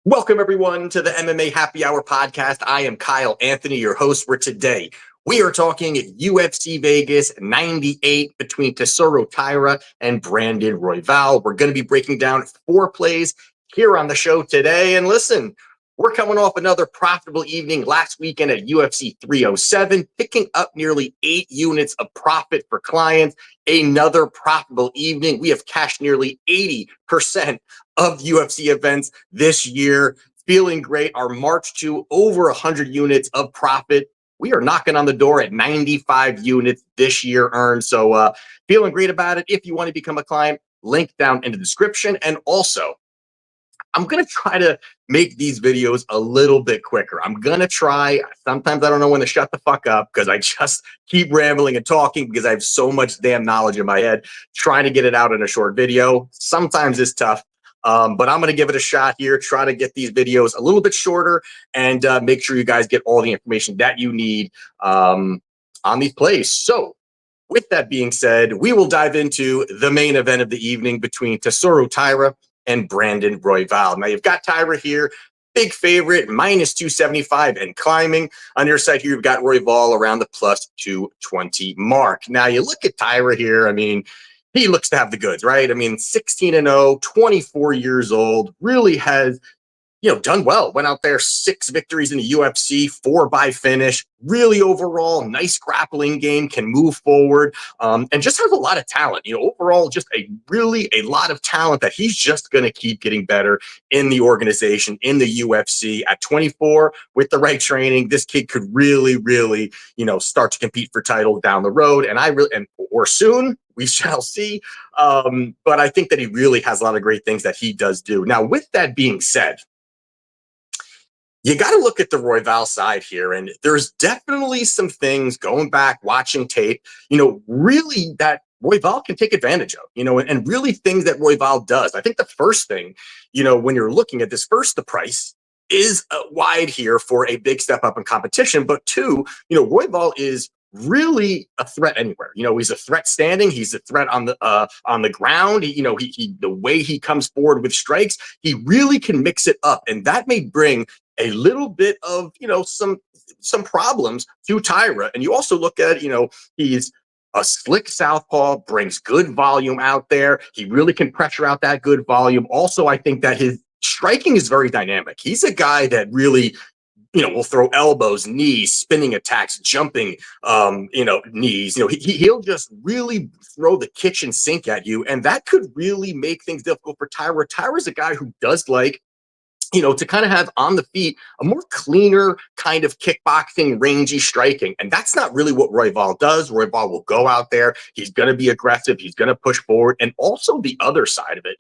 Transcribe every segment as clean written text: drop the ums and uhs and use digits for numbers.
Welcome, everyone, to the MMA Happy Hour podcast. I am Kyle Anthony, your host for today. We are talking UFC Vegas 98 between Taira Taira and Brandon Royval. We're going to be breaking down 4 plays here on the show today. And listen, we're coming off another profitable evening last weekend at UFC 307, picking up nearly 8 units of profit for clients. Another profitable evening. We have cashed nearly 80% of UFC events this year. Feeling great. Our march to over 100 units of profit. We are knocking on the door at 95 units this year earned. So feeling great about it. If you want to become a client, link down in the description. And also, I'm going to try to make these videos a little bit quicker. I'm going to try. Sometimes I don't know when to shut the fuck up because I just keep rambling and talking because I have so much damn knowledge in my head. Trying to get it out in a short video sometimes is tough. But I'm going to give it a shot here, try to get these videos a little bit shorter and make sure you guys get all the information that you need on these plays. So with that being said, we will dive into the main event of the evening between Taira Taira and Brandon Royval. Now, you've got Taira here, big favorite, minus 275 and climbing. On your side here, you've got Royval around the plus 220 mark. Now, you look at Taira here, I mean, he looks to have the goods, right? I mean, 16-0, 24 years old, really has, done well. Went out there, 6 victories in the UFC, 4 by finish. Really overall, nice grappling game, can move forward, and just has a lot of talent. Overall, just a lot of talent that he's just going to keep getting better in the organization, in the UFC. At 24, with the right training, this kid could really, start to compete for titles down the road. Or soon, we shall see. But I think that he really has a lot of great things that he does do. Now, with that being said, you got to look at the Royval side here, and there's definitely some things going back, watching tape, really that Royval can take advantage of, and really things that Royval does. I think the first thing, when you're looking at this, first, the price is wide here for a big step up in competition. But 2, Royval is really a threat anywhere. He's a threat standing. He's a threat on the ground. He the way he comes forward with strikes, he really can mix it up, and that may bring a little bit of, some problems to Taira. And you also look at, he's a slick southpaw, brings good volume out there. He really can pressure out that good volume. Also, I think that his striking is very dynamic. He's a guy that really, will throw elbows, knees, spinning attacks, jumping, knees. He'll just really throw the kitchen sink at you. And that could really make things difficult for Taira. Taira's a guy who does like, to kind of have on the feet a more cleaner kind of kickboxing, rangy striking. And that's not really what Royval does. Royval will go out there. He's going to be aggressive. He's going to push forward. And also the other side of it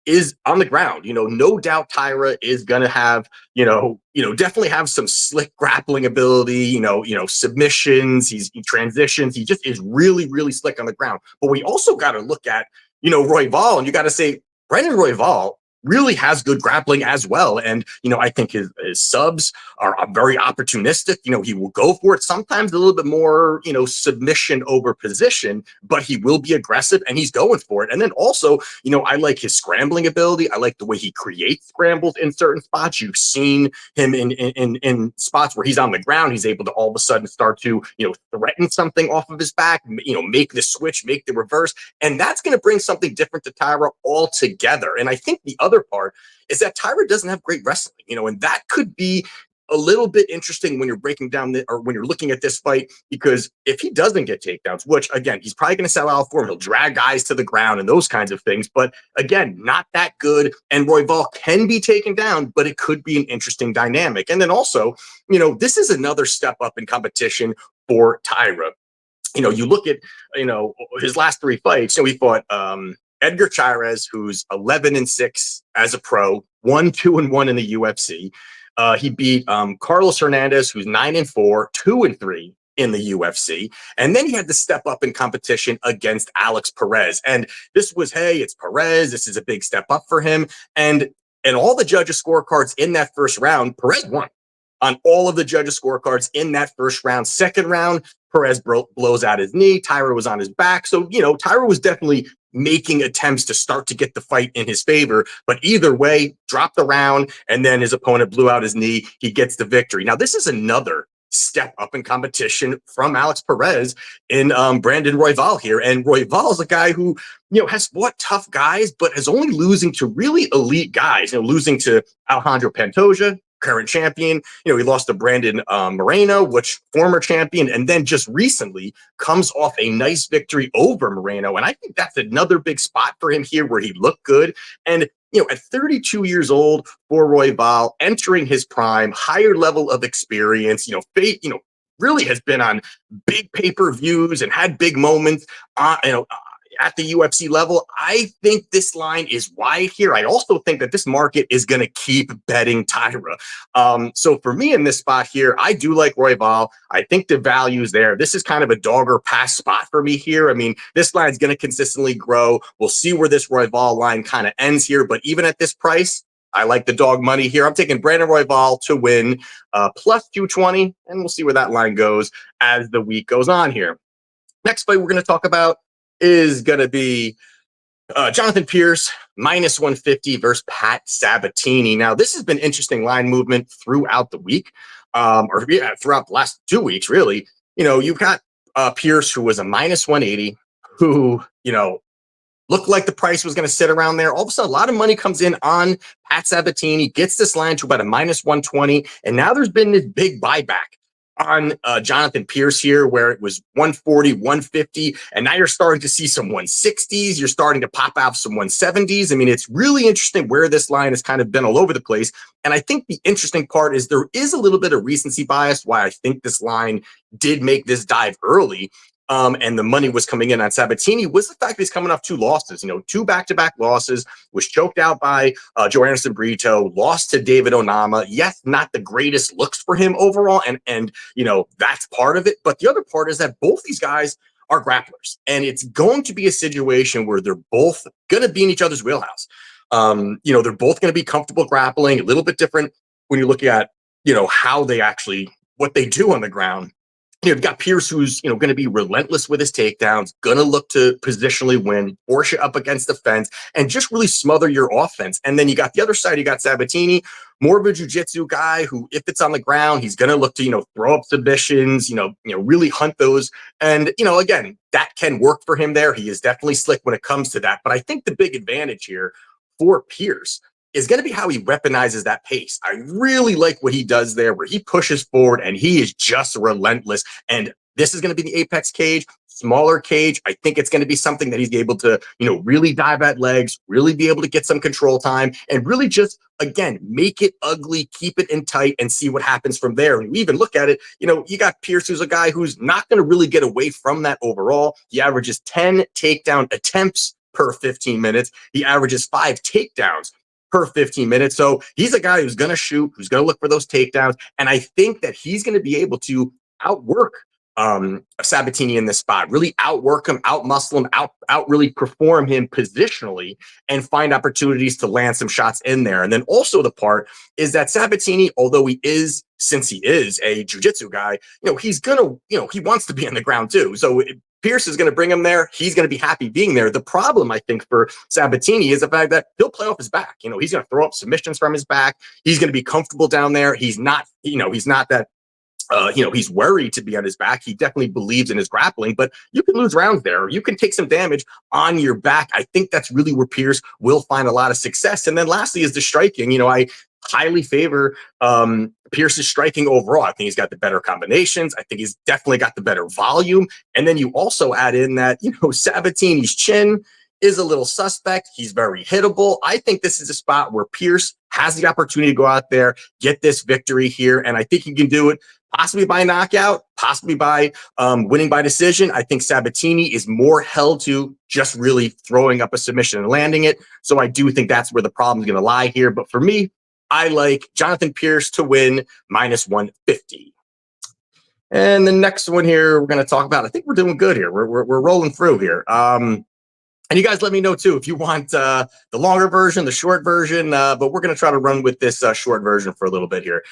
is on the ground. No doubt Taira is going to have, definitely have some slick grappling ability, submissions. He transitions. He just is really, slick on the ground. But we also got to look at, Royval, and you got to say, Brandon Royval really has good grappling as well. And, I think his subs are very opportunistic. He will go for it, sometimes a little bit more, submission over position, but he will be aggressive and he's going for it. And then also, I like his scrambling ability. I like the way he creates scrambles in certain spots. You've seen him in spots where he's on the ground. He's able to all of a sudden start to, threaten something off of his back, make the switch, make the reverse. And that's going to bring something different to Taira altogether. And I think the other part is that Taira doesn't have great wrestling, and that could be a little bit interesting when you're breaking down or when you're looking at this fight, because if he doesn't get takedowns, which again, he's probably going to sell out for him, he'll drag guys to the ground and those kinds of things. But again, not that good. And Royval can be taken down, but it could be an interesting dynamic. And then also, this is another step up in competition for Taira. You look at, his last 3 fights, he fought, Edgar Chairez, who's 11-6 as a pro, 1-2-1 in the UFC. He beat Carlos Hernandez, who's 9-4, 2-3 in the UFC. And then he had to step up in competition against Alex Perez. And this was, hey, it's Perez. This is a big step up for him. And all the judges' scorecards in that first round, Perez won on all of the judges' scorecards in that first round. Second round, Perez blows out his knee. Taira was on his back. So, Taira was definitely making attempts to start to get the fight in his favor. But either way, dropped the round, and then his opponent blew out his knee. He gets the victory. Now, this is another step up in competition from Alex Perez in Brandon Royval here. And Royval is a guy who, has fought tough guys, but is only losing to really elite guys, losing to Alejandro Pantoja, current champion. He lost to Brandon Morono, which former champion, and then just recently comes off a nice victory over Morono. And I think that's another big spot for him here where he looked good. And at 32 years old for Royval, entering his prime, higher level of experience, really has been on big pay-per-views and had big moments, at the UFC level. I think this line is wide here. I also think that this market is going to keep betting Taira. So for me in this spot here, I do like Royval. I think the value is there. This is kind of a dog or pass spot for me here. I mean, this line is going to consistently grow. We'll see where this Royval line kind of ends here. But even at this price, I like the dog money here. I'm taking Brandon Royval to win plus 220, and we'll see where that line goes as the week goes on here. Next fight we're going to talk about is going to be Jonathan Pierce, minus 150 versus Pat Sabatini. Now, this has been interesting line movement throughout the week, throughout the last 2 weeks, really. You've got Pierce, who was a minus 180, who, looked like the price was going to sit around there. All of a sudden, a lot of money comes in on Pat Sabatini, gets this line to about a minus 120, and now there's been this big buyback on Jonathan Pierce here, where it was 140, 150, and now you're starting to see some 160s. You're starting to pop out some 170s. I mean, it's really interesting where this line has kind of been all over the place. And I think the interesting part is there is a little bit of recency bias why I think this line did make this dive early. And the money was coming in on Sabatini was the fact that he's coming off 2 losses, 2 back-to-back losses, was choked out by Joe Anderson Brito, lost to David Onama. Yes, not the greatest looks for him overall. And that's part of it. But the other part is that both these guys are grapplers, and it's going to be a situation where they're both going to be in each other's wheelhouse. They're both going to be comfortable grappling, a little bit different when you look at, how they actually, what they do on the ground. You've got Pierce, who's, going to be relentless with his takedowns, going to look to positionally win, force you up against the fence, and just really smother your offense. And then you got the other side, you got Sabatini, more of a jiu-jitsu guy who, if it's on the ground, he's going to look to, throw up submissions, really hunt those. And, again, that can work for him there. He is definitely slick when it comes to that. But I think the big advantage here for Pierce is going to be how he weaponizes that pace. I really like what he does there, where he pushes forward and he is just relentless. And this is going to be the apex cage, smaller cage. I think it's going to be something that he's able to, really dive at legs, really be able to get some control time, and really just, again, make it ugly, keep it in tight, and see what happens from there. And we even look at it, you got Pierce, who's a guy who's not going to really get away from that overall. He averages 10 takedown attempts per 15 minutes. He averages 5 takedowns per 15 minutes. So he's a guy who's going to shoot, who's going to look for those takedowns. And I think that he's going to be able to outwork Sabatini in this spot, really outwork him, outmuscle him, out really perform him positionally, and find opportunities to land some shots in there. And then also the part is that Sabatini, although since he is a jiu-jitsu guy, he's going to, he wants to be on the ground too. So Pierce is going to bring him there. He's going to be happy being there. The problem, I think, for Sabatini is the fact that he'll play off his back. He's going to throw up submissions from his back. He's going to be comfortable down there. He's not that, he's worried to be on his back. He definitely believes in his grappling, but you can lose rounds there. You can take some damage on your back. I think that's really where Pierce will find a lot of success. And then lastly is the striking. I highly favor Pierce's striking overall. I think he's got the better combinations. I think he's definitely got the better volume. And then you also add in that, Sabatini's chin is a little suspect. He's very hittable. I think this is a spot where Pierce has the opportunity to go out there, get this victory here. And I think he can do it possibly by knockout, possibly by winning by decision. I think Sabatini is more held to just really throwing up a submission and landing it. So I do think that's where the problem is going to lie here. But for me, I like Jonathan Pierce to win minus 150. And the next one here we're going to talk about, I think we're doing good here. We're rolling through here. And you guys let me know too if you want the longer version, the short version, but we're going to try to run with this short version for a little bit here.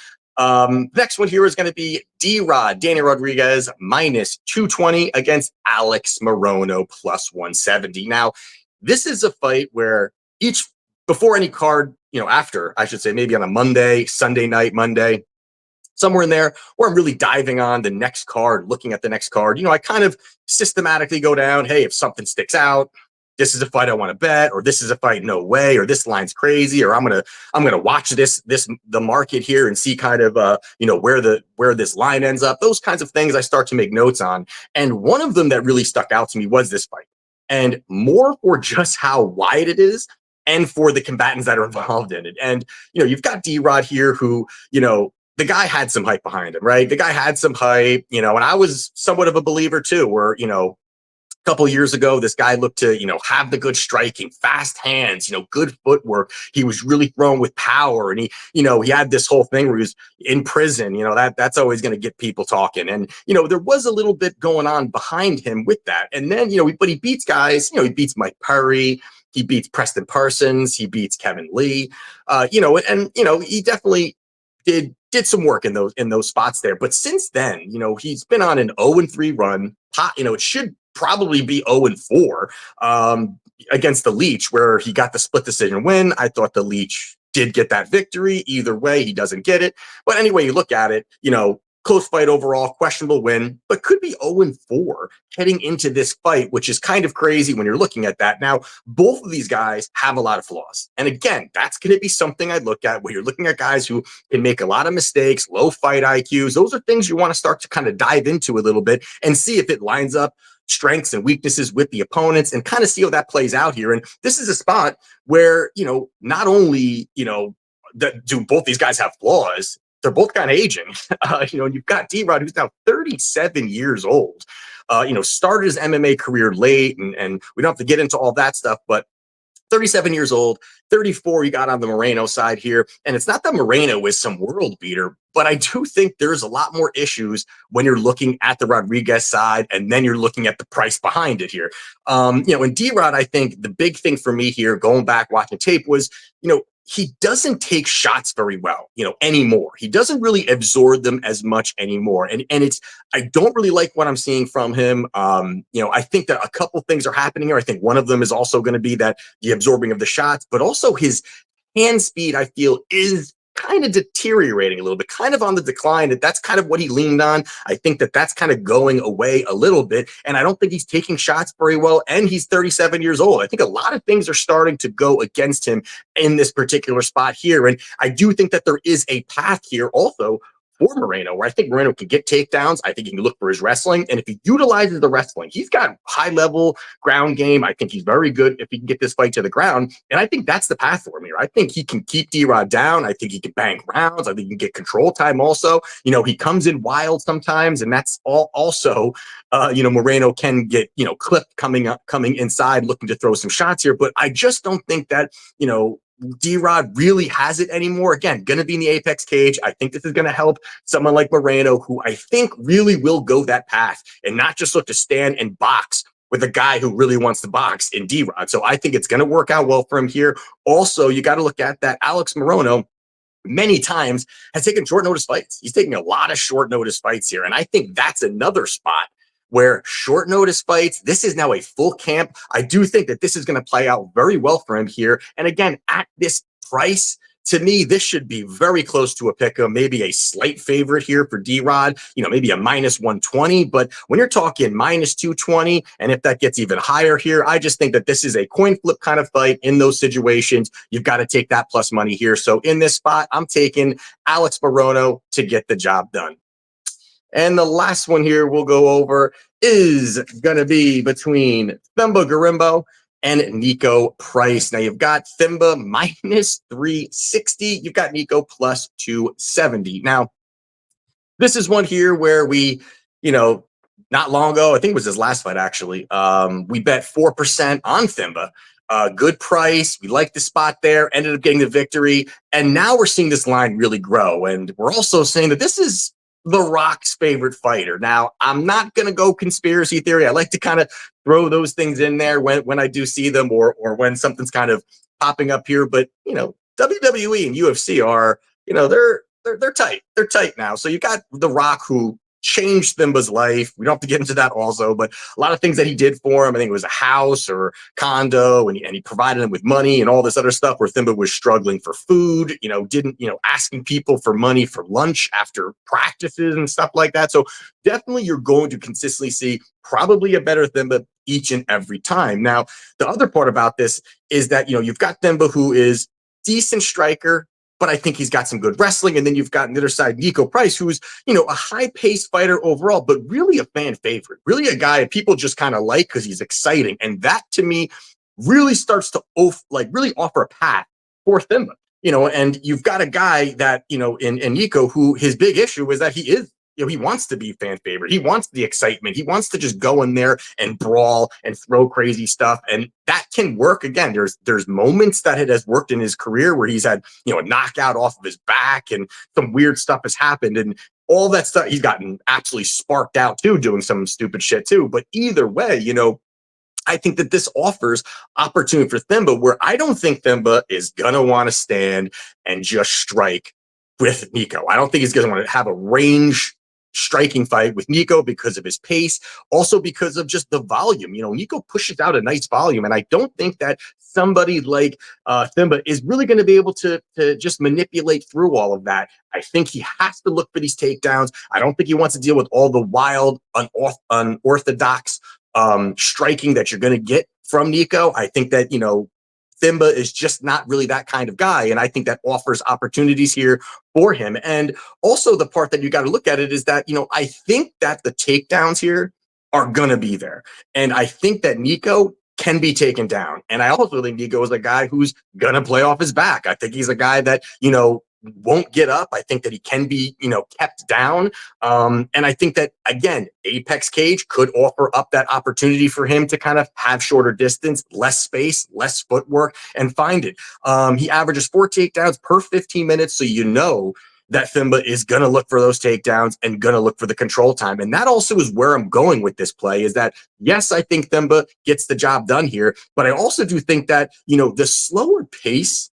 Next one here is going to be D-Rod, Danny Rodriguez, minus 220 against Alex Morono, plus 170. Now, this is a fight where before any card, after, I should say, maybe on a Monday, Sunday night, Monday, somewhere in there, where I'm really diving on the next card, looking at the next card. I kind of systematically go down, hey, if something sticks out, this is a fight I want to bet, or this is a fight, no way, or this line's crazy, or I'm gonna watch the market here and see kind of where this line ends up. Those kinds of things I start to make notes on. And one of them that really stuck out to me was this fight. And more for just how wide it is and for the combatants that are involved in it. And you've got D-Rod here who, the guy had some hype behind him, right? The guy had some hype, and I was somewhat of a believer too, where, a couple of years ago, this guy looked to, have the good striking, fast hands, good footwork. He was really throwing with power. And he had this whole thing where he was in prison, that's always going to get people talking. And, there was a little bit going on behind him with that. And then, but he beats guys, he beats Mike Perry. He beats Preston Parsons. He beats Kevin Lee, he definitely did some work in those spots there. But since then, he's been on an 0-3 run. It should probably be 0-4 against the Leech, where he got the split decision win. I thought the Leech did get that victory. Either way, he doesn't get it. But anyway, you look at it, close fight overall, questionable win, but could be 0-4 heading into this fight, which is kind of crazy when you're looking at that. Now, both of these guys have a lot of flaws. And again, that's going to be something I look at when you're looking at guys who can make a lot of mistakes, low fight IQs. Those are things you want to start to kind of dive into a little bit and see if it lines up strengths and weaknesses with the opponents and kind of see how that plays out here. And this is a spot where, not only, do both these guys have flaws, they're both kind of aging, and you've got D-Rod, who's now 37 years old, started his MMA career late, and we don't have to get into all that stuff, but 37 years old, 34 you got on the Morono side here. And it's not that Morono is some world beater, but I do think there's a lot more issues when you're looking at the Rodriguez side, and then you're looking at the price behind it here. And D-Rod, I think the big thing for me here, going back, watching tape was, he doesn't take shots very well, anymore. He doesn't really absorb them as much anymore. And I don't really like what I'm seeing from him. I think that a couple things are happening here. I think one of them is also going to be that the absorbing of the shots, but also his hand speed, I feel, is kind of deteriorating a little bit, kind of on the decline. That's kind of what he leaned on. I think that that's kind of going away a little bit. And I don't think he's taking shots very well. And he's 37 years old. I think a lot of things are starting to go against him in this particular spot here. And I do think that there is a path here also for Morono, where I think Morono can get takedowns. I think he can look for his wrestling. And if he utilizes the wrestling, he's got high-level ground game. I think he's very good if he can get this fight to the ground. And I think that's the path for him here. I think he can keep D-Rod down. I think he can bang rounds. I think he can get control time also. He comes in wild sometimes, and that's all also, Morono can get, clipped coming inside, looking to throw some shots here. But I just don't think that, D-Rod really has it anymore. Again, going to be in the apex cage. I think this is going to help someone like Morono, who I think really will go that path and not just look to stand and box with a guy who really wants to box in D-Rod. So I think it's going to work out well for him here. Also, you got to look at that Alex Morono many times has taken short notice fights. He's taking a lot of short notice fights here. And I think that's another spot where short notice fights, this is now a full camp. I do think that this is going to play out very well for him here. And again, at this price, to me, this should be very close to a pick'em, maybe a slight favorite here for D-Rod, maybe a -120. But when you're talking -220, and if that gets even higher here, I just think that this is a coin flip kind of fight. In those situations, you've got to take that plus money here. So in this spot, I'm taking Alex Morono to get the job done. And the last one here we'll go over is going to be between Themba Gorimbo and Nico Price. Now, you've got Themba -360. You've got Nico +270. Now, this is one here where we, not long ago, I think it was his last fight, actually, we bet 4% on Themba. Good price. We like the spot there, ended up getting the victory. And now we're seeing this line really grow. And we're also saying that this is The Rock's favorite fighter. Now, I'm not going to go conspiracy theory. I like to kind of throw those things in there when I do see them, or when something's kind of popping up here. But, WWE and UFC are, they're tight. They're tight now. So you got The Rock, who changed Thimba's life. We don't have to get into that also, but a lot of things that he did for him. I think it was a house or condo, and he provided him with money and all this other stuff where Thimba was struggling for food, asking people for money for lunch after practices and stuff like that. So definitely you're going to consistently see probably a better Thimba each and every time. Now, the other part about this is that, you've got Thimba, who is decent striker, but I think he's got some good wrestling. And then you've got on the other side, Nico Price, who's, a high-paced fighter overall, but really a fan favorite, really a guy people just kind of like because he's exciting. And that, to me, really starts to really offer a path for Thimba. And you've got a guy that, in Nico, who his big issue is that he is, he wants to be fan favorite. He wants the excitement. He wants to just go in there and brawl and throw crazy stuff. And that can work. Again, there's moments that it has worked in his career where he's had, a knockout off of his back and some weird stuff has happened. And all that stuff, he's gotten absolutely sparked out too, doing some stupid shit too. But either way, I think that this offers opportunity for Thimba, where I don't think Thimba is going to want to stand and just strike with Nico. I don't think he's going to want to have a range striking fight with Nico because of his pace, also because of just the volume. Nico pushes out a nice volume, and I don't think that somebody like Thimba is really going to be able to just manipulate through all of that. I think he has to look for these takedowns. I don't think he wants to deal with all the wild, unorthodox striking that you're going to get from Nico. I think that, Thimba is just not really that kind of guy. And I think that offers opportunities here for him. And also the part that you got to look at it is that, I think that the takedowns here are going to be there. And I think that Nico can be taken down. And I also think Nico is a guy who's going to play off his back. I think he's a guy that, won't get up. I think that he can be, kept down. And I think that, again, Apex Cage could offer up that opportunity for him to kind of have shorter distance, less space, less footwork, and find it. He averages 4 takedowns per 15 minutes. So that Thimba is going to look for those takedowns and going to look for the control time. And that also is where I'm going with this play, is that, yes, I think Thimba gets the job done here, but I also do think that, the slower pace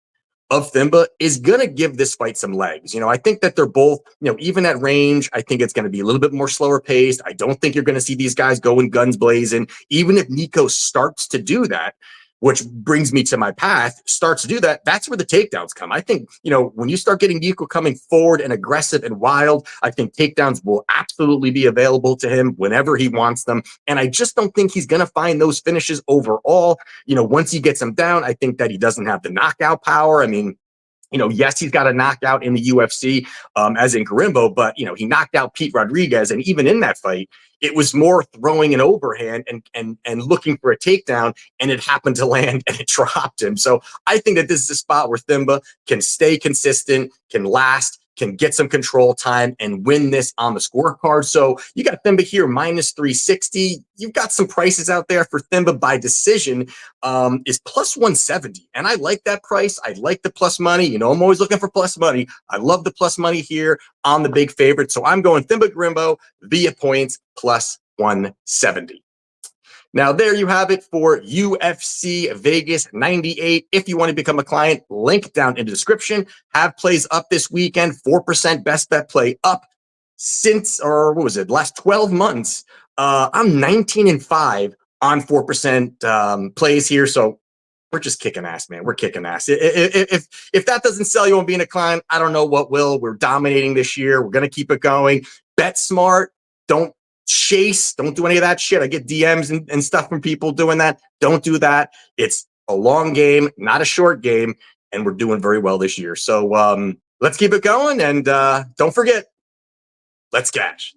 of Thimba is going to give this fight some legs. I think that they're both, even at range, I think it's going to be a little bit more slower paced. I don't think you're going to see these guys going guns blazing. Even if Nico starts to do that, which brings me to my path, starts to do that, that's where the takedowns come. I think, when you start getting Nico coming forward and aggressive and wild, I think takedowns will absolutely be available to him whenever he wants them. And I just don't think he's going to find those finishes overall. Once he gets them down, I think that he doesn't have the knockout power. I mean, yes, he's got a knockout in the UFC, as in Gorimbo, but, he knocked out Pete Rodriguez. And even in that fight, it was more throwing an overhand and looking for a takedown, and it happened to land and it dropped him. So I think that this is a spot where Thimba can stay consistent, can last, can get some control time and win this on the scorecard. So you got Thimba here minus 360. You've got some prices out there for Thimba by decision is plus 170. And I like that price. I like the plus money. I'm always looking for plus money. I love the plus money here on the big favorite. So I'm going Thimba Gorimbo via points plus 170. Now, there you have it for UFC Vegas 98. If you want to become a client, link down in the description. Have plays up this weekend, 4% best bet play up since, last 12 months. I'm 19-5 on 4% plays here. So we're just kicking ass, man. We're kicking ass. If that doesn't sell you on being a client, I don't know what will. We're dominating this year. We're going to keep it going. Bet smart. Don't chase, don't do any of that shit. I get DMs and stuff from people doing that. Don't do that. It's a long game, not a short game, and we're doing very well this year. So let's keep it going, and don't forget, let's cash.